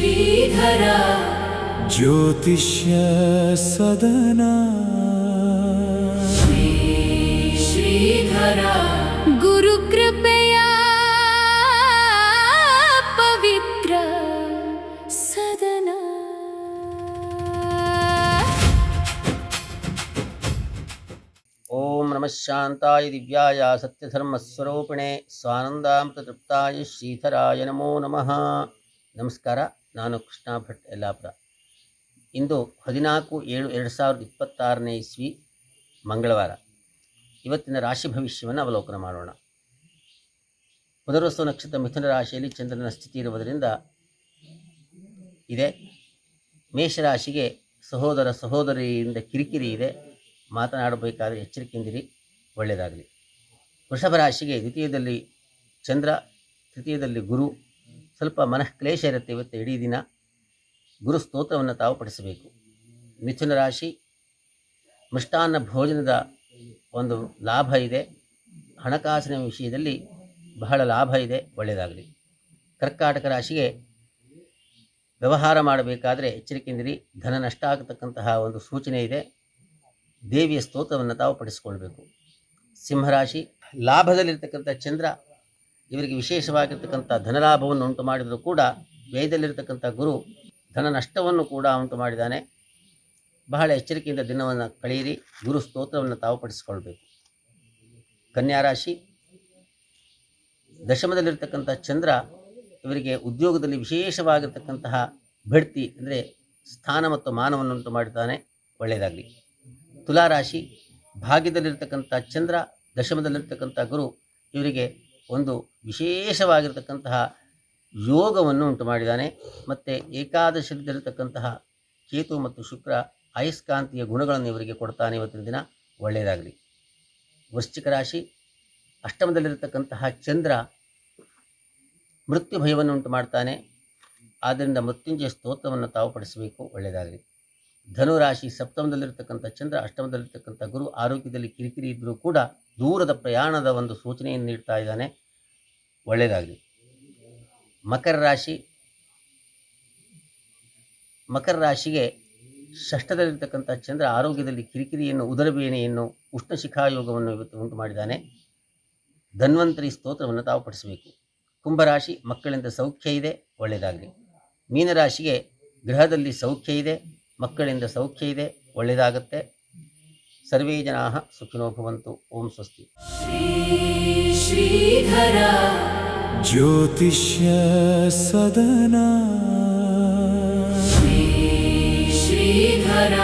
ಶ್ರೀಧರ ಜ್ಯೋತಿಷ್ಯ ಸದನ ಶ್ರೀಧರ ಗುರುಕೃಪೆಯ ಪವಿತ್ರ ಸದನ. ಓಂ ನಮಃ ಶಾಂತಾಯ ದಿವ್ಯಾಯ ಸತ್ಯಧರ್ಮಸ್ವರೂಪಿಣೆ ಸ್ವಾನಂದಾಮೃತತೃಪ್ತಾಯ ಶ್ರೀಧರಾಯ ನಮೋ ನಮಃ. ನಮಸ್ಕಾರ, ನಾನು ಕೃಷ್ಣ ಭಟ್ ಯಲ್ಲಾಪುರ. ಇಂದು 14/7/2026 ಇಸ್ವಿ ಮಂಗಳವಾರ. ಇವತ್ತಿನ ರಾಶಿ ಭವಿಷ್ಯವನ್ನು ಅವಲೋಕನ ಮಾಡೋಣ. ಪುನರ್ವಸು ನಕ್ಷತ್ರ ಮಿಥುನ ರಾಶಿಯಲ್ಲಿ ಚಂದ್ರನ ಸ್ಥಿತಿ ಇರುವುದರಿಂದ ಇದೆ. ಮೇಷರಾಶಿಗೆ ಸಹೋದರ ಸಹೋದರಿಯಿಂದ ಕಿರಿಕಿರಿ ಇದೆ, ಮಾತನಾಡಬೇಕಾದರೆ ಎಚ್ಚರಿಕೆಯಿಂದಿರಿ, ಒಳ್ಳೆಯದಾಗಲಿ. ವೃಷಭ ರಾಶಿಗೆ ದ್ವಿತೀಯದಲ್ಲಿ ಚಂದ್ರ, ತೃತೀಯದಲ್ಲಿ ಗುರು, ಸ್ವಲ್ಪ ಮನಃಕ್ಲೇಶ ಇರುತ್ತೆ ಇವತ್ತು ಇಡೀ ದಿನ. ಗುರು ಸ್ತೋತ್ರವನ್ನು ತಾವು ಪಡಿಸಬೇಕು. ಮಿಥುನ ರಾಶಿ ಮೃಷ್ಟಾನ್ನ ಭೋಜನದ ಒಂದು ಲಾಭ ಇದೆ, ಹಣಕಾಸಿನ ವಿಷಯದಲ್ಲಿ ಬಹಳ ಲಾಭ ಇದೆ, ಒಳ್ಳೆಯದಾಗಲಿ. ಕರ್ಕಾಟಕ ರಾಶಿಗೆ ವ್ಯವಹಾರ ಮಾಡಬೇಕಾದರೆ ಎಚ್ಚರಿಕೆಯಿಂದಿರಿ, ಧನ ನಷ್ಟ ಆಗತಕ್ಕಂತಹ ಒಂದು ಸೂಚನೆ ಇದೆ, ದೇವಿಯ ಸ್ತೋತ್ರವನ್ನು ತಾವು ಪಡಿಸಿಕೊಳ್ಬೇಕು. ಸಿಂಹರಾಶಿ ಲಾಭದಲ್ಲಿರ್ತಕ್ಕಂಥ ಚಂದ್ರ ಇವರಿಗೆ ವಿಶೇಷವಾಗಿರ್ತಕ್ಕಂಥ ಧನಲಾಭವನ್ನು ಉಂಟು ಮಾಡಿದರೂ ಕೂಡ ವ್ಯಯದಲ್ಲಿರ್ತಕ್ಕಂಥ ಗುರು ಧನ ನಷ್ಟವನ್ನು ಕೂಡ ಉಂಟು ಮಾಡಿದ್ದಾನೆ. ಬಹಳ ಎಚ್ಚರಿಕೆಯಿಂದ ದಿನವನ್ನು ಕಳೆಯಿರಿ, ಗುರು ಸ್ತೋತ್ರವನ್ನು ತಾವು ಪಡಿಸಿಕೊಳ್ಬೇಕು. ಕನ್ಯಾರಾಶಿ ದಶಮದಲ್ಲಿರ್ತಕ್ಕಂಥ ಚಂದ್ರ ಇವರಿಗೆ ಉದ್ಯೋಗದಲ್ಲಿ ವಿಶೇಷವಾಗಿರ್ತಕ್ಕಂತಹ ಬಡ್ತಿ ಅಂದರೆ ಸ್ಥಾನ ಮತ್ತು ಮಾನವನ್ನು ಉಂಟು ಮಾಡಿದ್ದಾನೆ, ಒಳ್ಳೆಯದಾಗಲಿ. ತುಲಾರಾಶಿ ಭಾಗ್ಯದಲ್ಲಿರ್ತಕ್ಕಂಥ ಚಂದ್ರ, ದಶಮದಲ್ಲಿರ್ತಕ್ಕಂಥ ಗುರು ಇವರಿಗೆ ಒಂದು ವಿಶೇಷವಾಗಿರ್ತಕ್ಕಂತಹ ಯೋಗವನ್ನು ಉಂಟು ಮಾಡಿದ್ದಾನೆ. ಮತ್ತು ಏಕಾದಶದಲ್ಲಿರ್ತಕ್ಕಂತಹ ಕೇತು ಮತ್ತು ಶುಕ್ರ ಅಯಸ್ಕಾಂತೀಯ ಗುಣಗಳನ್ನು ಇವರಿಗೆ ಕೊಡ್ತಾನೆ ಇವತ್ತಿನ ದಿನ, ಒಳ್ಳೆಯದಾಗಲಿ. ವೃಶ್ಚಿಕ ರಾಶಿ ಅಷ್ಟಮದಲ್ಲಿರ್ತಕ್ಕಂತಹ ಚಂದ್ರ ಮೃತ್ಯು ಭಯವನ್ನು ಉಂಟು ಮಾಡ್ತಾನೆ, ಆದ್ದರಿಂದ ಮೃತ್ಯುಂಜಯ ಸ್ತೋತ್ರವನ್ನು ತಾವು ಪಡಿಸಬೇಕು, ಒಳ್ಳೆಯದಾಗಲಿ. ಧನುರಾಶಿ ಸಪ್ತಮದಲ್ಲಿರ್ತಕ್ಕಂಥ ಚಂದ್ರ, ಅಷ್ಟಮದಲ್ಲಿರ್ತಕ್ಕಂಥ ಗುರು ಆರೋಗ್ಯದಲ್ಲಿ ಕಿರಿಕಿರಿ ಇದ್ದರೂ ಕೂಡ ದೂರದ ಪ್ರಯಾಣದ ಒಂದು ಸೂಚನೆಯನ್ನು ನೀಡ್ತಾ ಇದ್ದಾನೆ, ಒಳ್ಳೆಯದಾಗಲಿ. ಮಕರ ರಾಶಿಗೆ ಷಷ್ಠದಲ್ಲಿರ್ತಕ್ಕಂಥ ಚಂದ್ರ ಆರೋಗ್ಯದಲ್ಲಿ ಕಿರಿಕಿರಿಯನ್ನು, ಉದರಬೇನೆಯನ್ನು, ಉಷ್ಣಶಿಖಾಯೋಗವನ್ನು ಇವತ್ತು ಉಂಟು ಮಾಡಿದ್ದಾನೆ, ಧನ್ವಂತರಿ ಸ್ತೋತ್ರವನ್ನು ತಾವು ಪಡಿಸಬೇಕು. ಕುಂಭರಾಶಿ ಮಕ್ಕಳಿಂದ ಸೌಖ್ಯ ಇದೆ, ಒಳ್ಳೆಯದಾಗಲಿ. ಮೀನರಾಶಿಗೆ ಗೃಹದಲ್ಲಿ ಸೌಖ್ಯ ಇದೆ, ಮಕ್ಕಳಿಂದ ಸೌಖ್ಯ ಇದೆ, ಒಳ್ಳೆಯದಾಗುತ್ತೆ. ಸರ್ವೇ ಜನಾಃ ಸುಖಿನೋ ಭವಂತು. ಓಂ ಸ್ವಸ್ತಿ. ಶ್ರೀಧರ ಜ್ಯೋತಿಷ್ಯ ಸದನ ಶ್ರೀಧರ